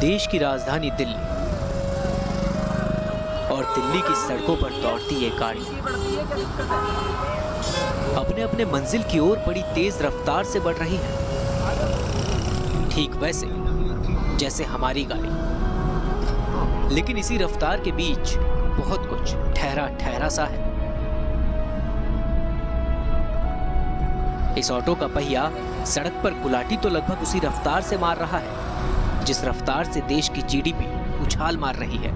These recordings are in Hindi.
देश की राजधानी दिल्ली और दिल्ली की सड़कों पर दौड़ती ये गाड़ी अपने अपने मंजिल की ओर बड़ी तेज रफ्तार से बढ़ रही है, ठीक वैसे जैसे हमारी गाड़ी। लेकिन इसी रफ्तार के बीच बहुत कुछ ठहरा ठहरा सा है। इस ऑटो का पहिया सड़क पर गुलाटी तो लगभग उसी रफ्तार से मार रहा है जिस रफ्तार से देश की जीडीपी उछाल मार रही है,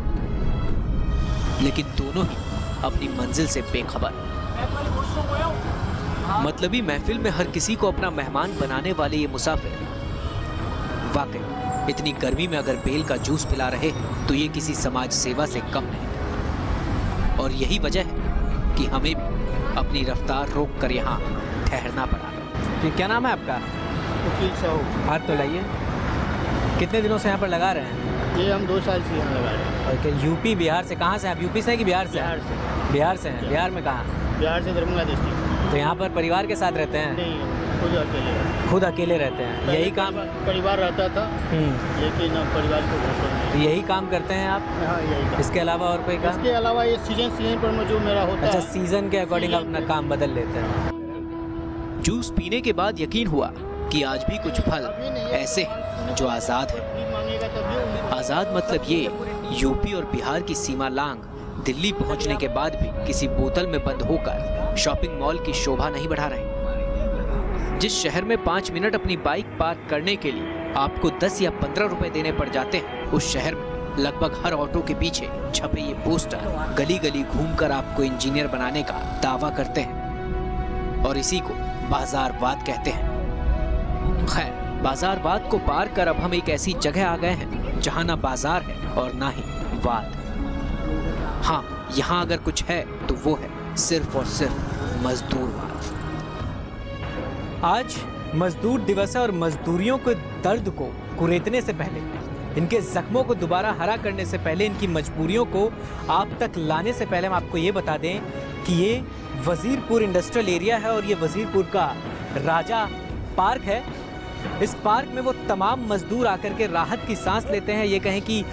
लेकिन दोनों ही अपनी मंजिल से बेखबर। मतलबी महफिल में हर किसी को अपना मेहमान बनाने वाले ये मुसाफिर वाकई इतनी गर्मी में अगर बेल का जूस पिला रहे हैं तो ये किसी समाज सेवा से कम नहीं। और यही वजह है कि हमें भी अपनी रफ्तार रोक कर यहाँ ठहरना पड़ा। क्या नाम है आपका? वकील साहब। हाथ तो लाइए। कितने दिनों से यहाँ पर लगा रहे हैं? ये हम 2 साल से यहाँ लगा रहे हैं। और यूपी बिहार से? कहाँ से आप? यूपी से है कि बिहार से? बिहार से। बिहार से हैं। बिहार में कहाँ? बिहार से दरभंगा डिस्ट्रिक्ट। तो यहाँ पर परिवार के साथ रहते हैं? नहीं, खुद अकेले। खुद अकेले रहते हैं? यही काम? परिवार रहता था, लेकिन अब परिवार को घर पर नहीं। तो यही काम करते हैं आप? हाँ, यही काम। इसके अलावा और कोई काम? इसके अलावा ये सीजन पर जो मेरा होता है। अच्छा, सीजन के अकॉर्डिंग अपना काम बदल लेते हैं। जूस पीने के बाद यकीन हुआ कि आज भी कुछ फल ऐसे हैं जो आज़ाद हैं। आज़ाद मतलब ये यूपी और बिहार की सीमा लांग दिल्ली पहुंचने के बाद भी किसी बोतल में बंद होकर शॉपिंग मॉल की शोभा नहीं बढ़ा रहे। जिस शहर में 5 मिनट अपनी बाइक पार्क करने के लिए आपको 10 या 15 रुपए देने पड़ जाते हैं, उस शहर में लगभग हर ऑटो के पीछे छपे ये पोस्टर गली गली घूमकर आपको इंजीनियर बनाने का दावा करते हैं और इसी को बाजारवाद कहते हैं। खैर, बाजारवाद को पार कर अब हम एक ऐसी जगह आ गए हैं जहां ना बाजार है और ना ही वाद। हाँ, यहाँ अगर कुछ है तो वो है सिर्फ और सिर्फ मजदूरवाद। आज मजदूर दिवस है और मजदूरियों के दर्द को कुरेदने से पहले, इनके जख्मों को दोबारा हरा करने से पहले, इनकी मजबूरियों को आप तक लाने से पहले हम आपको ये बता दें कि ये वजीरपुर इंडस्ट्रियल एरिया है और ये वजीरपुर का राजा पार्क है। इस पार्क में वो तमाम मजदूर आकर के राहत की सांस लेते हैं, ये कहें कि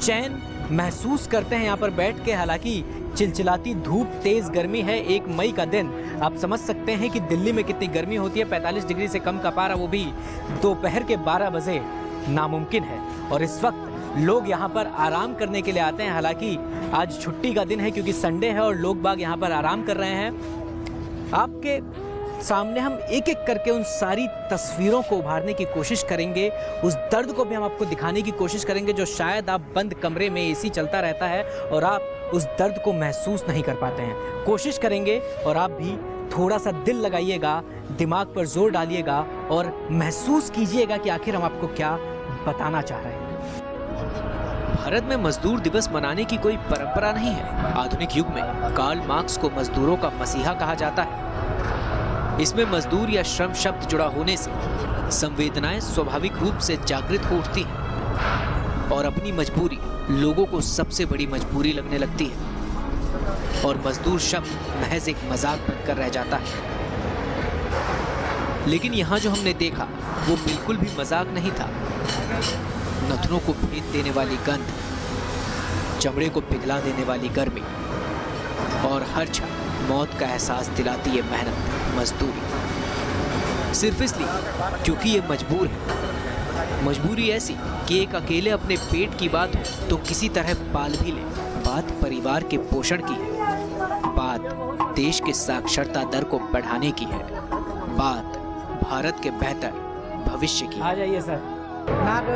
चैन महसूस करते हैं यहाँ पर बैठ के। हालांकि चिलचिलाती धूप, तेज गर्मी है, 1 मई का दिन। आप समझ सकते हैं कि दिल्ली में कितनी गर्मी होती है। 45 डिग्री से कम का पारा वो भी दोपहर के 12 बजे नामुमकिन है। और इस वक्त लोग यहाँ पर आराम करने के लिए आते हैं। हालांकि आज छुट्टी का दिन है क्योंकि संडे है और लोग बाग यहाँ पर आराम कर रहे हैं। आपके सामने हम एक एक करके उन सारी तस्वीरों को उभारने की कोशिश करेंगे, उस दर्द को भी हम आपको दिखाने की कोशिश करेंगे जो शायद आप बंद कमरे में एसी चलता रहता है और आप उस दर्द को महसूस नहीं कर पाते हैं। कोशिश करेंगे और आप भी थोड़ा सा दिल लगाइएगा, दिमाग पर जोर डालिएगा और महसूस कीजिएगा कि आखिर हम आपको क्या बताना चाह रहे हैं। भारत में मजदूर दिवस मनाने की कोई परंपरा नहीं है। आधुनिक युग में कार्ल मार्क्स को मजदूरों का मसीहा कहा जाता है। इसमें मजदूर या श्रम शब्द जुड़ा होने से संवेदनाएं स्वाभाविक रूप से जागृत हो उठती हैं और अपनी मजबूरी लोगों को सबसे बड़ी मजबूरी लगने लगती है और मजदूर शब्द महज एक मजाक बनकर रह जाता है। लेकिन यहाँ जो हमने देखा वो बिल्कुल भी मजाक नहीं था। नथनों को भेद देने वाली गंध, चमड़े को पिघला देने वाली गर्मी और हर क्षण मौत का एहसास दिलाती है मेहनत, मजदूरी। सिर्फ इसलिए क्योंकि ये मजबूर है। मजबूरी ऐसी कि एक अकेले अपने पेट की बात हो तो किसी तरह पाल भी ले। बात परिवार के पोषण की है, बात देश के साक्षरता दर को बढ़ाने की है, बात भारत के बेहतर भविष्य की। आ जाइए सर। ना तो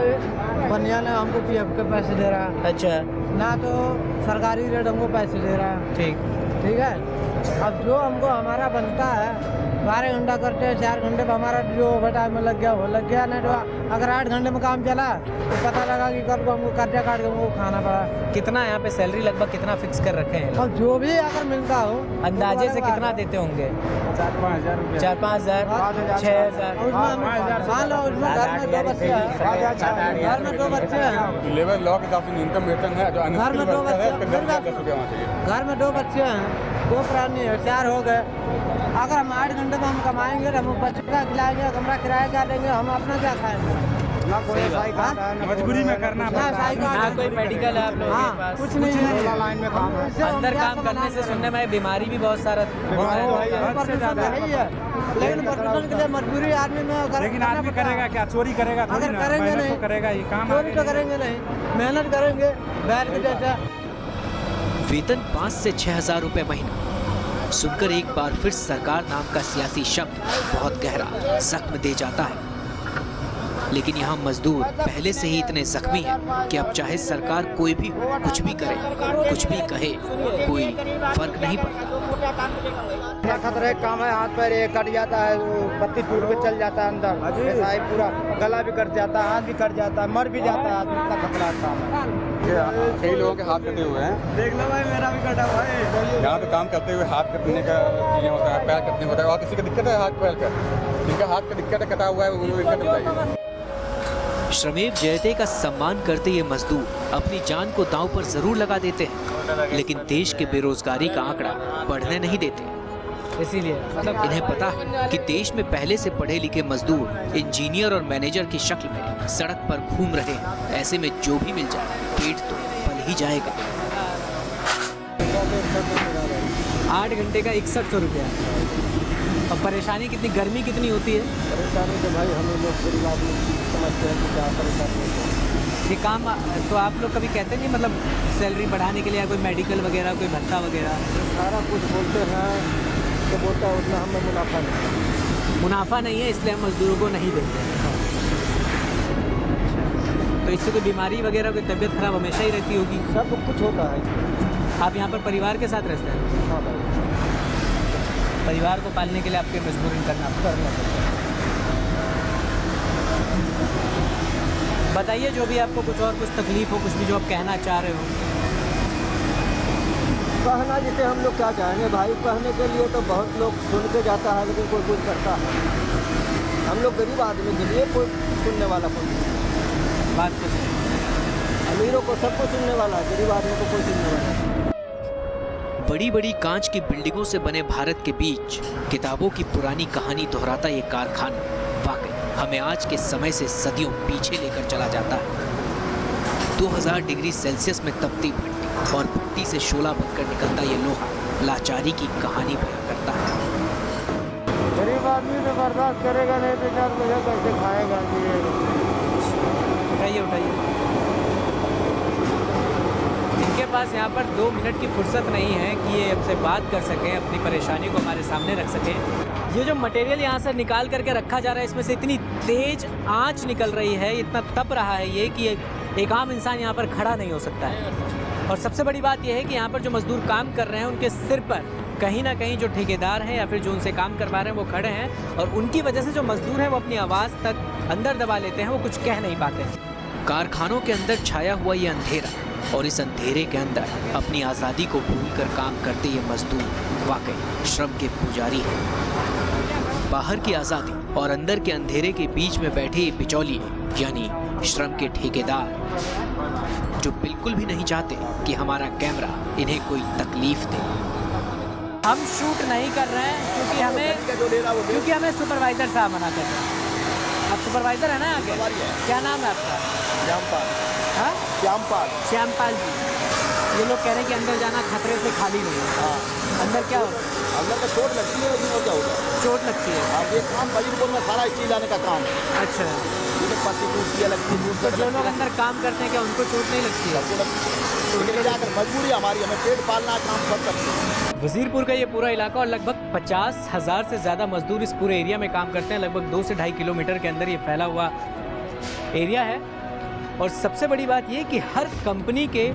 बनिया ने हमको पीएफ के पैसे दे रहा है, अच्छा, ना तो सरकारी रेट हमको पैसे दे रहा है। ठीक है। अब जो हमको हमारा बनता है 12 घंटा करते हैं, 4 घंटे पर हमारा जो ओवर टाइम में लग गया वो लग गया। नहीं तो अगर 8 घंटे में काम चला तो पता लगा कि कल को हमको कर्जा काट के हमको खाना पड़ा। कितना यहाँ पे सैलरी लगभग कितना फिक्स कर रखे हैं? और जो भी अगर मिलता हो अंदाजे से कितना देते होंगे? 4-5 हज़ार, 4-5 हज़ार, 6,000। मान लो उसमें घर में 2 बच्चे हैं, घर में 2 बच्चे हैं, लेबर लॉ के हिसाब से न्यूनतम वेतन है जो घर में 2 बच्चे, घर में 2 बच्चे हैं, 2 प्राणी है, 4 हो गए। अगर हम 8 घंटे में हम कमाएंगे तो हम बच्चों का खिलाएंगे, कमरा किराया क्या देंगे, हम अपना क्या खाएंगे? ना कोई SI कार्ड है, ना मजबूरी में करना ना SI कार्ड ना है। कोई मेडिकल है आप लोगों के पास? कुछ नहीं है, सोलह लाइन में काम है। अंदर काम करने से सुनने में बीमारी भी बहुत सारा प्रदूषण नहीं है, लेकिन प्रदूषण के लिए मजबूरी आदमी में लेकिन आदमी करेगा क्या, चोरी करेगा थोड़ी अगर ना, करेंगे मेहनत नहीं तो करेगा ही, काम चोरी तो करेंगे नहीं, मेहनत करेंगे बैल के जैसा। वेतन 5 से 6,000 रुपए महीना सुनकर एक बार फिर सरकार नाम का सियासी शब्द बहुत गहरा जख्म दे जाता है। लेकिन यहाँ मजदूर पहले से ही इतने जख्मी हैं कि अब चाहे सरकार कोई भी हो, कुछ भी करे, कुछ भी कहे, कोई फर्क नहीं पड़ता। खतरे काम है, हाथ पैर ये कट जाता है, वो बत्ती टूट के चल जाता है अंदर, ऐसा ही पूरा गला भी कट जाता है, हाथ भी कट जाता है, मर भी जाता है आदमी, इतना खतरा काम है। कई लोगों के हाथ कटे हुए हैं, देख लो भाई मेरा भी कटा हुआ है। यहाँ पे काम करते हुए हाथ कटने का ये होता है, पैर कटने होता है। और किसी का दिक्कत है हाथ पैर का, जिनका हाथ का दिक्कत है, कटा हुआ है, उनको दिक्कत बताइए। श्रमेव जयते का सम्मान करते ये मजदूर अपनी जान को दांव पर जरूर लगा देते हैं, लेकिन देश के बेरोजगारी का आंकड़ा बढ़ने नहीं देते। इसीलिए इन्हें पता है कि देश में पहले से पढ़े लिखे मजदूर इंजीनियर और मैनेजर की शक्ल में सड़क पर घूम रहे हैं। ऐसे में जो भी मिल जाए पेट तो पल ही जाएगा। 8 घंटे का 6100 रुपया। और परेशानी कितनी, गर्मी कितनी होती है? परेशानी तो भाई हम लोग गरीब आदमी समझते हैं कि क्या परेशानी है। ये काम तो आप लोग कभी कहते नहीं, मतलब सैलरी बढ़ाने के लिए या कोई मेडिकल वगैरह, कोई भत्ता वगैरह? सारा कुछ बोलते हैं तो बोलता है उतना हमें मुनाफा नहीं। मुनाफा नहीं है इसलिए हम मजदूरों को नहीं देते। तो इससे कोई बीमारी वगैरह, कोई तबीयत खराब हमेशा ही रहती होगी? सब कुछ होता है। आप यहाँ पर परिवार के साथ रहते हैं? हाँ भाई, परिवार को पालने के लिए आपके मजबूरी करना पड़ता है। बताइए जो भी आपको कुछ और कुछ तकलीफ हो, कुछ भी जो आप कहना चाह रहे हो। कहना जिसे हम लोग क्या चाहेंगे भाई, कहने के लिए तो बहुत लोग सुन के जाता है लेकिन कोई कुछ करता है। हम लोग गरीब आदमी के लिए कोई सुनने वाला कोई नहीं। बात तो सही। अमीरों को सबको सुनने वाला है, गरीब आदमी को कोई सुनने वाला नहीं। बड़ी बड़ी कांच की बिल्डिंगों से बने भारत के बीच किताबों की पुरानी कहानी दोहराता ये कारखाना वाकई हमें आज के समय से सदियों पीछे लेकर चला जाता है। 2000 डिग्री सेल्सियस में तपती भट्टी और भट्टी से शोला बनकर निकलता ये लोहा लाचारी की कहानी बयां करता है। गरीब आदमी तो बर्दाश्त करेगा नहीं तो चार बजे कैसे खाएगा, पिएगा। उठाइए उठाइए। इनके पास यहाँ पर 2 मिनट की फुर्सत नहीं है कि ये हमसे बात कर सकें, अपनी परेशानी को हमारे सामने रख सकें। ये जो मटेरियल यहाँ से निकाल करके रखा जा रहा है, इसमें से इतनी तेज आंच निकल रही है, इतना तप रहा है ये कि एक आम इंसान यहाँ पर खड़ा नहीं हो सकता है। और सबसे बड़ी बात यह है कि यहाँ पर जो मजदूर काम कर रहे हैं उनके सिर पर कहीं ना कहीं जो ठेकेदार हैं या फिर जो उनसे काम करवा रहे हैं वो खड़े हैं, और उनकी वजह से जो मजदूर हैं वो अपनी आवाज़ तक अंदर दबा लेते हैं, वो कुछ कह नहीं पाते। कारखानों के अंदर छाया हुआ ये अंधेरा और इस अंधेरे के अंदर अपनी आज़ादी को भूलकर काम करते ये मजदूर वाकई श्रम के पुजारी हैं। बाहर की आज़ादी और अंदर के अंधेरे के बीच में बैठे ये बिचौलिए यानी श्रम के ठेकेदार, जो बिल्कुल भी नहीं चाहते कि हमारा कैमरा इन्हें कोई तकलीफ दे। हम शूट नहीं कर रहे हैं क्योंकि हमें सुपरवाइजर साहब मना कर रहे हैं। आप सुपरवाइजर है ना आगे? क्या नाम है आपका? श्यामपाल। हाँ, श्यामपाल जी। ये लोग कह रहे हैं कि अंदर जाना खतरे से खाली नहीं है। हाँ, अंदर क्या होगा? अंदर तो चोट लगती है, लेकिन और क्या होगा? चोट लगती है। अब ये काम मजदूर में सारा स्टील लाने का काम है। अच्छा, ये तो पत्ती टूटती है, लगती है, तो जो लोग अंदर काम करते हैं क्या उनको चोट नहीं लगती है? सबको लगती है। लेकिन जाकर मजबूरी हमारी, हमें पेट पालना काम सब करते हैं। वजीरपुर का ये पूरा इलाका और लगभग 50,000 से ज़्यादा मजदूर इस पूरे एरिया में काम करते हैं। लगभग 2 से 2.5 किलोमीटर के अंदर ये फैला हुआ एरिया है। और सबसे बड़ी बात ये कि हर कंपनी के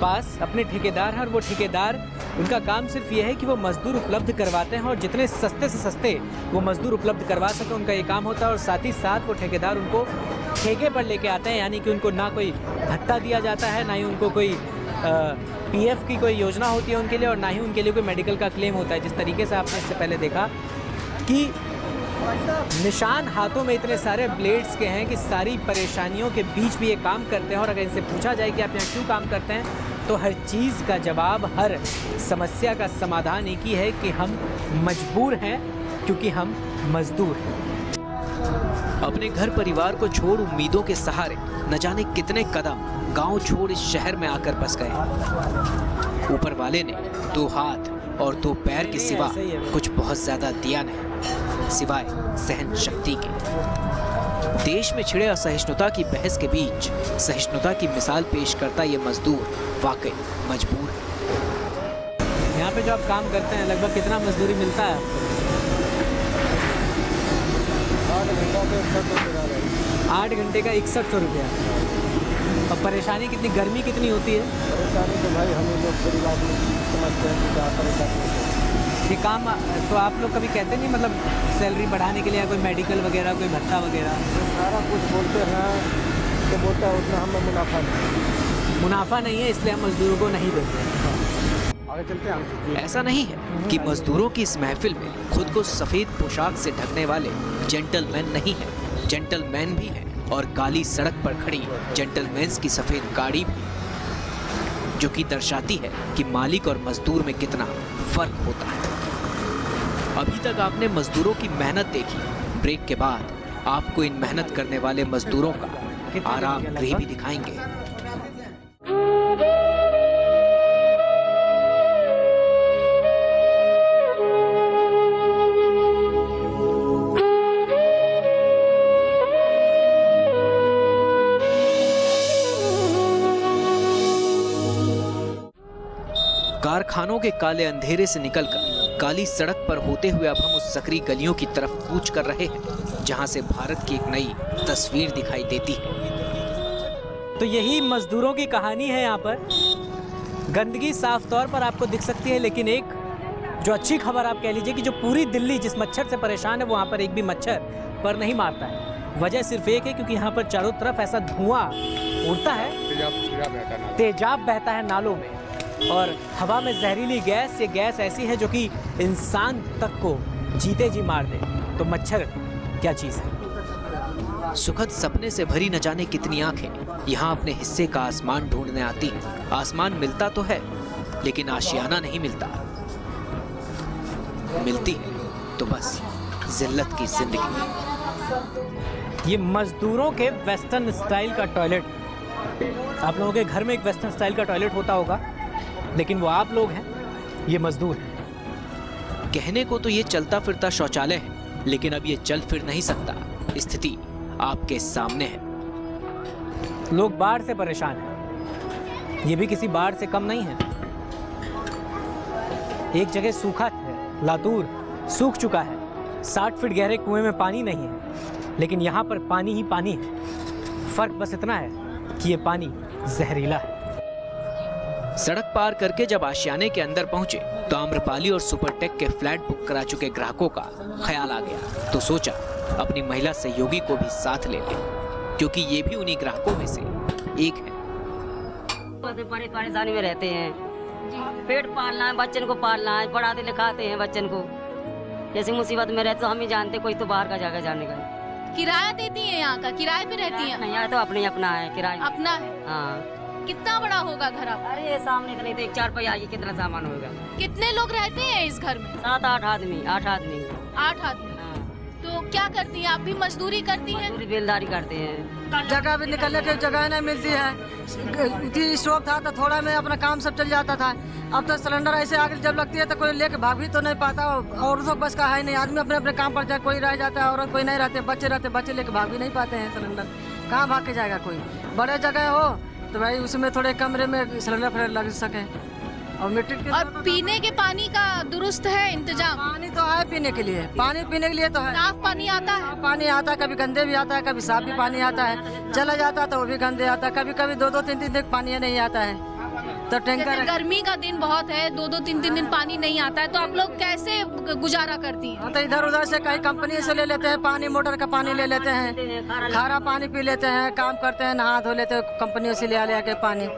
पास अपने ठेकेदार हैं, और वो ठेकेदार उनका काम सिर्फ ये है कि वो मजदूर उपलब्ध करवाते हैं, और जितने सस्ते से सस्ते वो मजदूर उपलब्ध करवा सकें उनका ये काम होता है। और साथ ही साथ वो ठेकेदार उनको ठेके पर लेके आते हैं, यानी कि उनको ना कोई भत्ता दिया जाता है, ना ही उनको कोई PF की कोई योजना होती है उनके लिए, और ना ही उनके लिए कोई मेडिकल का क्लेम होता है। जिस तरीके से आपने इससे पहले देखा कि निशान हाथों में इतने सारे ब्लेड्स के हैं कि सारी परेशानियों के बीच भी ये काम करते हैं। और अगर इनसे पूछा जाए कि आप यहाँ क्यों काम करते हैं, तो हर चीज़ का जवाब, हर समस्या का समाधान एक ही है कि हम मजबूर हैं क्योंकि हम मजदूर हैं। अपने घर परिवार को छोड़ उम्मीदों के सहारे न जाने कितने कदम गांव छोड़ इस शहर में आकर बस गए। ऊपर वाले ने 2 हाथ और 2 पैर के सिवा कुछ बहुत ज्यादा दिया नहीं, सिवाय सहन शक्ति के। देश में छिड़े असहिष्णुता की बहस के बीच सहिष्णुता की मिसाल पेश करता ये मजदूर वाकई मजबूर है। यहाँ पे जो आप काम करते हैं लगभग कितना मजदूरी मिलता है आपको? 8 घंटे का 6100 रुपया। और परेशानी कितनी, गर्मी कितनी होती है? परेशानी तो भाई हम लोग गरीब आदमी समझते हैं कि क्या परेशानी है। ये काम तो आप लोग कभी कहते नहीं, मतलब सैलरी बढ़ाने के लिए या कोई मेडिकल वगैरह, कोई भत्ता वगैरह? सारा कुछ बोलते हैं तो बोलता है उतना हमें मुनाफा नहीं। मुनाफा नहीं है इसलिए हम मजदूरों को नहीं देते। आगे चलते हैं हम। ऐसा नहीं है कि मजदूरों की इस महफिल में खुद को सफेद पोशाक से ढकने वाले जेंटलमैन नहीं है, जेंटलमैन भी है और काली सड़क पर खड़ी जेंटलमैन्स की सफेद गाड़ी भी, जो कि दर्शाती है कि मालिक और मजदूर में कितना फर्क होता है। अभी तक आपने मजदूरों की मेहनत देखी, ब्रेक के बाद आपको इन मेहनत करने वाले मजदूरों का आराम गृह भी दिखाएंगे। कारखानों के काले अंधेरे से निकलकर काली सड़क पर होते हुए अब हम उस सकरी गलियों की तरफ कूच कर रहे हैं जहां से भारत की एक नई तस्वीर दिखाई देती है। तो यही मजदूरों की कहानी है। यहाँ पर गंदगी साफ तौर पर आपको दिख सकती है, लेकिन एक जो अच्छी खबर आप कह लीजिए कि जो पूरी दिल्ली जिस मच्छर से परेशान है, वहाँ पर एक भी मच्छर पर नहीं मारता है। वजह सिर्फ एक है, क्योंकि यहाँ पर चारों तरफ ऐसा धुआं उड़ता है, तेजाब बहता है नालों में, और हवा में जहरीली गैस। ये गैस ऐसी है जो कि इंसान तक को जीते जी मार दे। तो मच्छर क्या चीज़ है? सुखद सपने से भरी न जाने कितनी आंखें यहाँ अपने हिस्से का आसमान ढूंढने आती हैं। आसमान मिलता तो है, लेकिन आशियाना नहीं मिलता। मिलती है तो बस जिल्लत की जिंदगी। ये मजदूरों के वेस्टर्न स्टाइल का टॉयलेट। आप लोगों के घर में एक वेस्टर्न स्टाइल का टॉयलेट होता होगा, लेकिन वो आप लोग हैं, ये मजदूर हैं। कहने को तो ये चलता फिरता शौचालय है, लेकिन अब ये चल फिर नहीं सकता। स्थिति आपके सामने है। लोग बाढ़ से परेशान हैं। ये भी किसी बाढ़ से कम नहीं है। एक जगह सूखा है, लातूर सूख चुका है। 60 फीट गहरे कुएं में पानी नहीं है, लेकिन यहाँ पर पानी ही पानी है। फर्क बस इतना है कि ये पानी जहरीला है। सड़क पार करके जब आशियाने के अंदर पहुंचे तो आम्रपाली और सुपरटेक के फ्लैट बुक करा चुके ग्राहकों का ख्याल आ गया, तो सोचा अपनी महिला सहयोगी को भी साथ ले लें, क्योंकि ये भी उन्हीं ग्राहकों में से एक है। बड़ी परेशानी में रहते हैं, पेट पालना है, बच्चन को पालना है, पढ़ाते लिखाते हैं बच्चन को। ऐसी मुसीबत में रहते तो हम ही जानते, कोई तो बाहर का जगह जाने का। किराया देती है? यहाँ का किराए पे रहती है? नहीं, यहाँ तो अपने अपना है, किराया अपना है। हाँ। कितना बड़ा होगा घर आपका? अरे ये सामने तो नहीं तो 1-4 पहिया ये कितना सामान होगा। कितने लोग रहते हैं इस घर में? 7-8 आदमी, 8 आदमी। 8 आदमी। तो क्या करती हैं आप? भी मजदूरी करती हैं? मजदूरी बेलदारी करते हैं। जगह भी निकलने की जगह नहीं मिलती है। स्टोव था तो थोड़ा में अपना काम सब चल जाता था। अब तो सिलेंडर ऐसे आगे जब लगती है तो कोई लेके भाग भी तो नहीं पाता, और तो बस का है नहीं। आदमी अपने अपने काम पर जाए, कोई रह जाता है, औरत कोई नहीं रहते, बच्चे रहते, बच्चे लेके भाग भी नहीं पाते हैं। सिलेंडर कहाँ भाग के जाएगा कोई? बड़े जगह हो तो भाई उसमें थोड़े कमरे में सिलेंडर फिर लग सके। और मिट्टी के और पीने के पानी का दुरुस्त है इंतजाम? पानी तो है पीने के लिए, पानी पीने के लिए तो है। साफ पानी आता है? पानी आता है, कभी गंदे भी आता है, कभी साफ भी पानी आता है। चला जाता है तो वो भी गंदे आता है, कभी कभी 2-2-3-3 दिन पानी नहीं आता है। तो टैंकर गर्मी का दिन बहुत है, 2-2-3-3 दिन पानी नहीं आता है, तो आप लोग कैसे गुजारा करती हैं? तो इधर उधर से कहीं कंपनी से ले लेते हैं पानी, मोटर का पानी ले लेते हैं, खारा पानी पी लेते हैं, काम करते हैं, नहा धो लेते हैं कंपनियों से ले के पानी।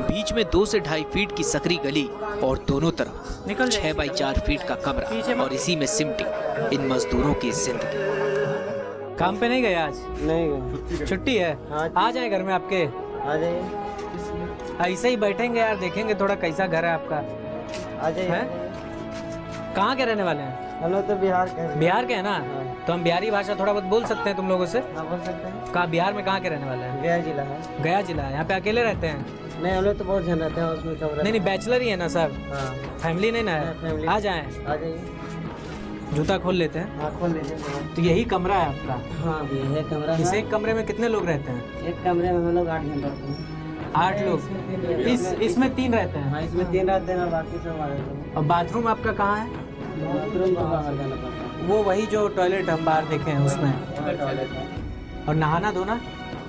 बीच में 2 से 2.5 फीट की सकरी गली और दोनों तरफ 6 बाई 4 फीट का कमरा, और इसी में सिमटी इन मजदूरों की जिंदगी। काम पे नहीं गए आज? नहीं गए। छुट्टी है? आ जाए घर में आपके। आ जाइए। ऐसे ही बैठेंगे यार, देखेंगे थोड़ा कैसा घर है आपका। आ जाइए। कहाँ के रहने वाले हैं? हम लोग तो बिहार के हैं। बिहार के हैं ना? तो हम बिहारी भाषा थोड़ा बहुत बोल सकते हैं तुम लोगों से? हाँ बोल सकते हैं। कहाँ बिहार में कहाँ के रहने वाले हैं? गया जिला है। गया जिला है। यहाँ पे अकेले रहते हैं? नहीं हम लोग तो बहुत जन रहते हैं उसमें कमरा। नहीं बैचलर ही है ना सब? हाँ फैमिली नहीं ना हाँ, है? फैमिली। आ जाएं, आ जाइए। जूता खोल लेते हैं। हाँ खोल लीजिए। तो यही कमरा है आपका? हाँ ये कमरा इस है। एक कमरे में कितने लोग रहते हैं? एक कमरे में हम लोग 8 जन रहते हैं। 8 लोग? इसमें 3 रहते हैं? हाँ इसमें 3 रहते हैं, बाकी सब हमारे लोग। और बाथरूम आपका कहाँ है? बाथरूम तो बाहर जाना पड़ता है। वो वही जो टॉयलेट हम बाहर देखे हैं उसमें? वहाँ टॉयलेट है। और नहाना धोना?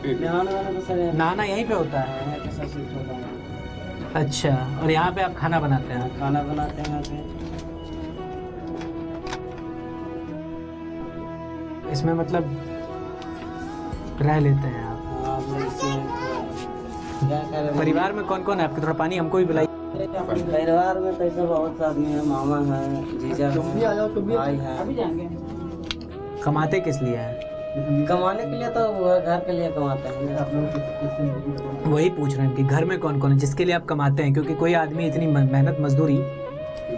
नहाने वाला तो सर नहाना यहीं पे होता है? यहाँ पे सब कुछ होता है। अच्छा, और यहाँ पे आप खाना बनाते हैं? खाना बनाते हैं यहाँ पे। इसमें मतलब रह लेते हैं आप? हाँ, हम इसमें क्या करें। परिवार में कौन कौन है आपके? थोड़ा पानी हमको भी पिलाइए। परिवार में तो ऐसा बहुत सा आदमी है, मामा है, जीजा है, भाई है। कमाते किस लिए हैं? कमाने के लिए तो वो घर के लिए कमाते हैं। वही पूछ रहे हैं कि घर में कौन कौन है जिसके लिए आप कमाते हैं, क्योंकि कोई आदमी इतनी मेहनत मजदूरी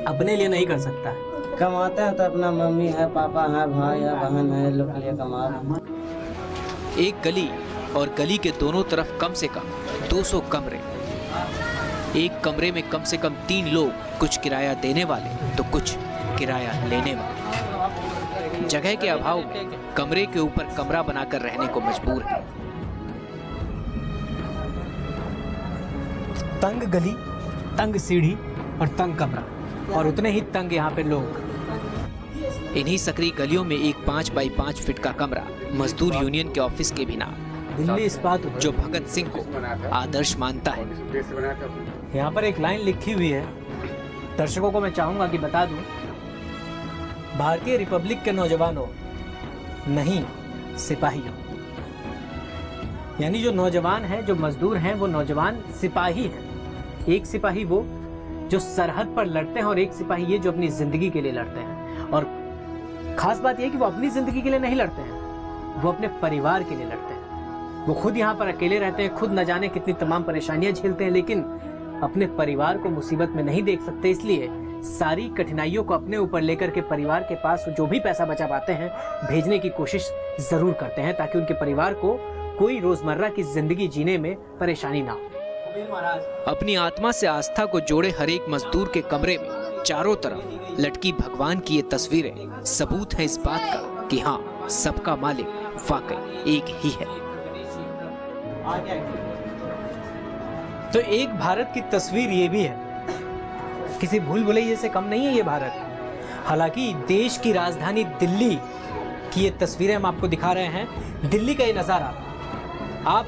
अपने लिए नहीं कर सकता। कमाते हैं तो अपना मम्मी है, पापा है, भाई है, बहन है, लोग के लिए कमा रहे हैं। एक गली और गली के दोनों तरफ कम से कम 200 कमरे। एक कमरे में कम से कम 3 लोग, कुछ किराया देने वाले तो कुछ किराया लेने वाले। जगह के अभाव में कमरे के ऊपर कमरा बनाकर रहने को मजबूर है। तंग गली, तंग सीढ़ी और तंग कमरा, और उतने ही तंग यहाँ पे लोग। इन्हीं सकरी गलियों में एक 5 बाई 5 फीट का कमरा मजदूर यूनियन के ऑफिस के बिना, दिल्ली इस्पात उद्योग। जो भगत सिंह को आदर्श मानता है। यहाँ पर एक लाइन लिखी हुई है, दर्शकों को मैं चाहूंगा कि बता दूं। भारतीय रिपब्लिक के नौजवानों, नहीं सिपाहियों। यानी जो नौजवान हैं, जो मजदूर हैं, वो नौजवान सिपाही हैं। एक सिपाही वो जो सरहद पर लड़ते हैं, और एक सिपाही ये जो अपनी जिंदगी के लिए लड़ते हैं। और खास बात यह है कि वो अपनी जिंदगी के लिए नहीं लड़ते हैं, वो अपने परिवार के लिए लड़ते हैं। वो खुद यहाँ पर अकेले रहते हैं, खुद न जाने कितनी तमाम परेशानियां झेलते हैं, लेकिन अपने परिवार को मुसीबत में नहीं देख सकते, इसलिए सारी कठिनाइयों को अपने ऊपर लेकर के परिवार के पास जो भी पैसा बचा पाते हैं भेजने की कोशिश जरूर करते हैं, ताकि उनके परिवार को कोई रोजमर्रा की जिंदगी जीने में परेशानी ना हो। अपनी आत्मा से आस्था को जोड़े हर एक मजदूर के कमरे में चारों तरफ लटकी भगवान की ये तस्वीरें सबूत है इस बात का कि हाँ, सबका मालिक वाकई एक ही है। तो एक भारत की तस्वीर ये भी है, किसी भूल भुलैया से कम नहीं है ये भारत। हालांकि देश की राजधानी दिल्ली की ये तस्वीरें हम आपको दिखा रहे हैं। दिल्ली का ये नज़ारा आप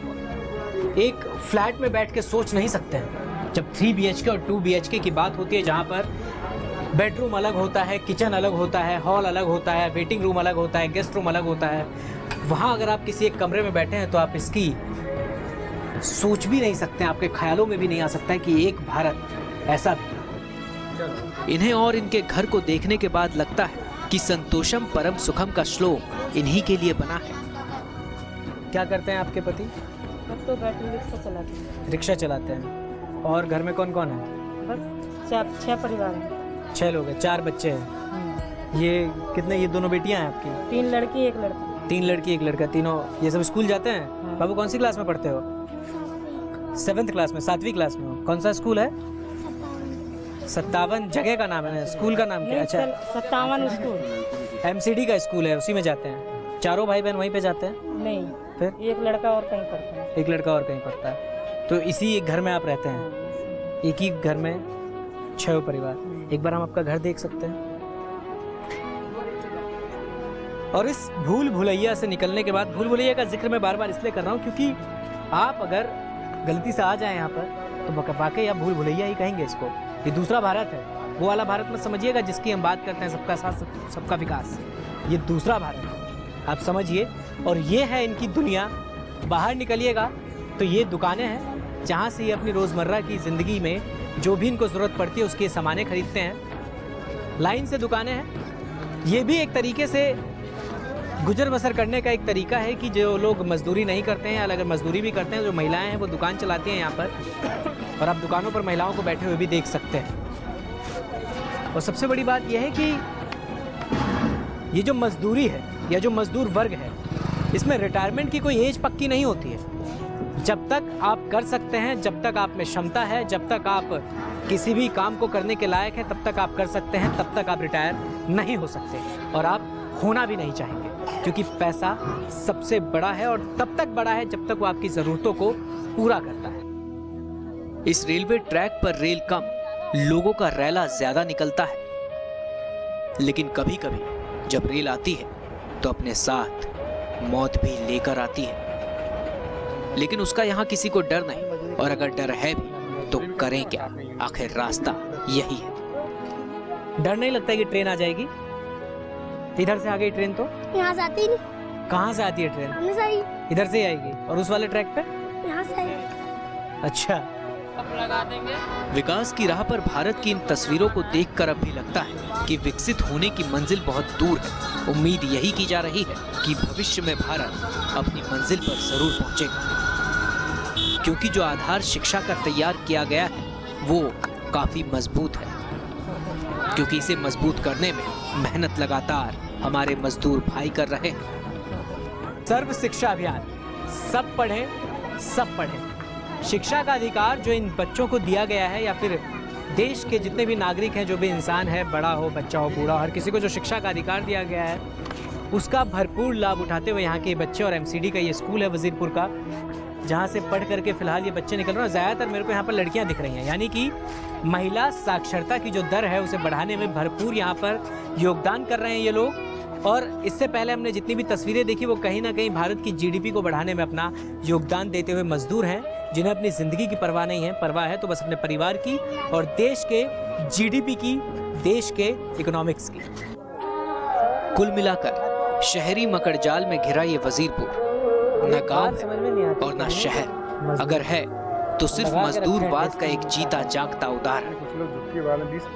एक फ्लैट में बैठ के सोच नहीं सकते हैं। जब 3 BHK और 2 BHK की बात होती है, जहाँ पर बेडरूम अलग होता है, किचन अलग होता है, हॉल अलग होता है, वेटिंग रूम अलग होता है, गेस्ट रूम अलग होता है, वहाँ अगर आप किसी एक कमरे में बैठे हैं तो आप इसकी सोच भी नहीं सकते, आपके ख्यालों में भी नहीं आ सकता है कि एक भारत ऐसा। इन्हें और इनके घर को देखने के बाद लगता है कि संतोषम परम सुखम का श्लोक इन्हीं के लिए बना है। क्या करते हैं आपके पति? तो बैटरी रिक्शा चलाते हैं। रिक्शा चलाते हैं। और घर में कौन कौन है? बस 6 परिवार हैं। 6 लोग हैं, 4 बच्चे हैं। ये कितने, ये दोनों बेटियां हैं आपकी? 3 लड़की 1 लड़का। 3 लड़की 1 लड़का, तीनों ये सब स्कूल जाते हैं? हाँ। बाबू कौन सी क्लास में पढ़ते हो? 7th क्लास में, 7वीं क्लास में हो। कौन सा स्कूल है? 57 जगह का नाम है, स्कूल का नाम क्या? अच्छा, 57 स्कूल MCD का स्कूल है, उसी में जाते हैं। चारों भाई बहन वहीं पे जाते हैं? नहीं, फिर 1 लड़का और कहीं पढ़ता है। 1 लड़का और कहीं पढ़ता है। तो इसी एक घर में आप रहते हैं? एक ही घर में 6 परिवार। एक बार हम आपका घर देख सकते हैं? और इस भूल भुलैया से निकलने के बाद, भूल भुलैया का जिक्र मैं बार बार इसलिए कर रहा हूँ क्योंकि आप अगर गलती से आ जाए यहाँ पर तो वाकई आप भूल भुलैया ही कहेंगे इसको। ये दूसरा भारत है, वो वाला भारत मत समझिएगा जिसकी हम बात करते हैं, सबका साथ सबका विकास। ये दूसरा भारत है, आप समझिए। और ये है इनकी दुनिया। बाहर निकलिएगा तो ये दुकानें हैं जहाँ से ये अपनी रोज़मर्रा की ज़िंदगी में जो भी इनको ज़रूरत पड़ती है उसके सामानें खरीदते हैं। लाइन से दुकानें हैं। ये भी एक तरीके से गुजर बसर करने का एक तरीका है कि जो लोग मजदूरी नहीं करते हैं, अगर मजदूरी भी करते हैं, जो महिलाएं हैं वो दुकान चलाती हैं यहाँ पर, और आप दुकानों पर महिलाओं को बैठे हुए भी देख सकते हैं। और सबसे बड़ी बात यह है कि ये जो मजदूरी है या जो मजदूर वर्ग है, इसमें रिटायरमेंट की कोई एज पक्की नहीं होती है। जब तक आप कर सकते हैं, जब तक आप में क्षमता है, जब तक आप किसी भी काम को करने के लायक हैं, तब तक आप कर सकते हैं, तब तक आप रिटायर नहीं हो सकते और आप होना भी नहीं चाहेंगे, क्योंकि पैसा सबसे बड़ा है और तब तक बड़ा है जब तक वो आपकी ज़रूरतों को पूरा करता है। इस रेलवे ट्रैक पर रेल कम, लोगों का रैला ज्यादा निकलता है। लेकिन कभी कभी जब रेल आती है तो अपने साथ मौत भी लेकर आती है। लेकिन उसका यहाँ किसी को डर नहीं, और अगर डर है भी तो करें क्या, आखिर रास्ता यही है। डर नहीं लगता है कि ट्रेन आ जाएगी? इधर से आ गई ट्रेन तो यहाँ से आती नहीं। कहाँ से आती है ट्रेन? हमने से आई, इधर से ही आएगी। और उस वाले ट्रैक पे? यहाँ से आई। अच्छा। विकास की राह पर भारत की इन तस्वीरों को देखकर अब भी लगता है कि विकसित होने की मंजिल बहुत दूर है। उम्मीद यही की जा रही है कि भविष्य में भारत अपनी मंजिल पर जरूर पहुंचेगा, क्योंकि जो आधार शिक्षा का तैयार किया गया है वो काफी मजबूत है, क्योंकि इसे मजबूत करने में मेहनत लगातार हमारे मजदूर भाई कर रहे हैं। सर्व शिक्षा अभियान, सब पढ़ें, सब पढ़ें। शिक्षा का अधिकार जो इन बच्चों को दिया गया है, या फिर देश के जितने भी नागरिक हैं, जो भी इंसान है, बड़ा हो, बच्चा हो, बूढ़ा, हर किसी को जो शिक्षा का अधिकार दिया गया है, उसका भरपूर लाभ उठाते हुए यहाँ के बच्चे, और एमसीडी का ये स्कूल है वजीरपुर का, जहाँ से पढ़ करके फिलहाल ये बच्चे निकल रहे हैं। ज़्यादातर मेरे को यहाँ पर लड़कियाँ दिख रही हैं, यानी कि महिला साक्षरता की जो दर है उसे बढ़ाने में भरपूर यहाँ पर योगदान कर रहे हैं ये लोग। और इससे पहले हमने जितनी भी तस्वीरें देखी वो कहीं ना कहीं भारत की जीडीपी को बढ़ाने में अपना योगदान देते हुए मजदूर हैं, जिन्हें अपनी ज़िंदगी की परवाह नहीं है। परवाह है तो बस अपने परिवार की और देश के जीडीपी की, देश के इकोनॉमिक्स की। कुल मिलाकर शहरी मकड़जाल में घिरा ये वजीरपुर न गांव है और न शहर, अगर है तो सिर्फ मजदूरवाद का एक जीता जागता उदाहरण।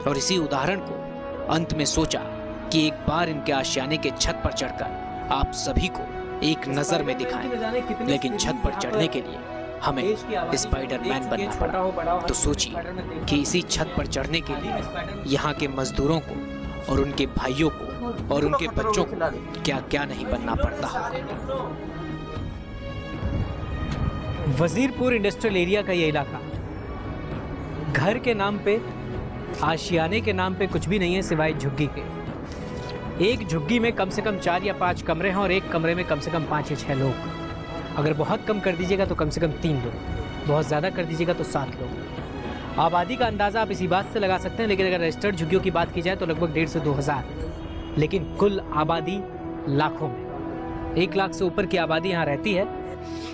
और इसी उदाहरण को अंत में सोचा कि एक बार इनके आशियाने के छत पर चढ़कर आप सभी को एक नजर में दिखाएं। लेकिन छत पर चढ़ने के लिए हमें स्पाइडरमैन बनना पड़ा। तो सोचिए कि इसी छत पर चढ़ने के लिए यहाँ के मजदूरों को और उनके भाइयों को और उनके बच्चों को क्या क्या नहीं बनना पड़ता। वजीरपुर इंडस्ट्रियल एरिया का ये इलाका, घर के नाम पे, आशियाने के नाम पे कुछ भी नहीं है सिवाय झुग्गी के। एक झुग्गी में कम से कम 4 या 5 कमरे हैं और एक कमरे में कम से कम 5 या 6 लोग। अगर बहुत कम कर दीजिएगा तो कम से कम 3 लोग, बहुत ज़्यादा कर दीजिएगा तो 7 लोग। आबादी का अंदाज़ा आप इसी बात से लगा सकते हैं, लेकिन अगर रजिस्टर्ड झुग्गियों की बात की जाए तो लगभग 1,500 से 2,000, लेकिन कुल आबादी लाखों में। 1 लाख से ऊपर की आबादी यहाँ रहती है।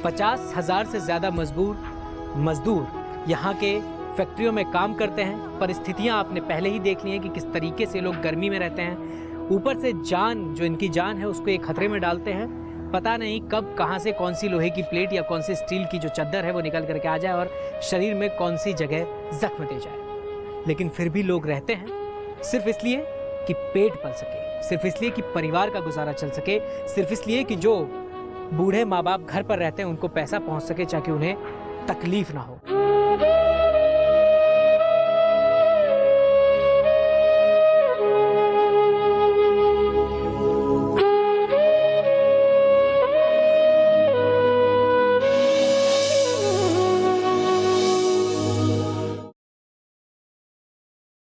50,000 से ज़्यादा मजदूर यहाँ के फैक्ट्रियों में काम करते हैं। परिस्थितियाँ आपने पहले ही देख ली हैं कि किस तरीके से लोग गर्मी में रहते हैं। ऊपर से जान, जो इनकी जान है, उसको एक खतरे में डालते हैं। पता नहीं कब कहाँ से कौन सी लोहे की प्लेट या कौन सी स्टील की जो चद्दर है वो निकल करके आ जाए और शरीर में कौन सी जगह जख्म दे जाए। लेकिन फिर भी लोग रहते हैं सिर्फ इसलिए कि पेट पल सके, सिर्फ इसलिए कि परिवार का गुजारा चल सके, सिर्फ इसलिए कि जो बूढ़े माँ बाप घर पर रहते हैं उनको पैसा पहुँच सके ताकि उन्हें तकलीफ ना हो।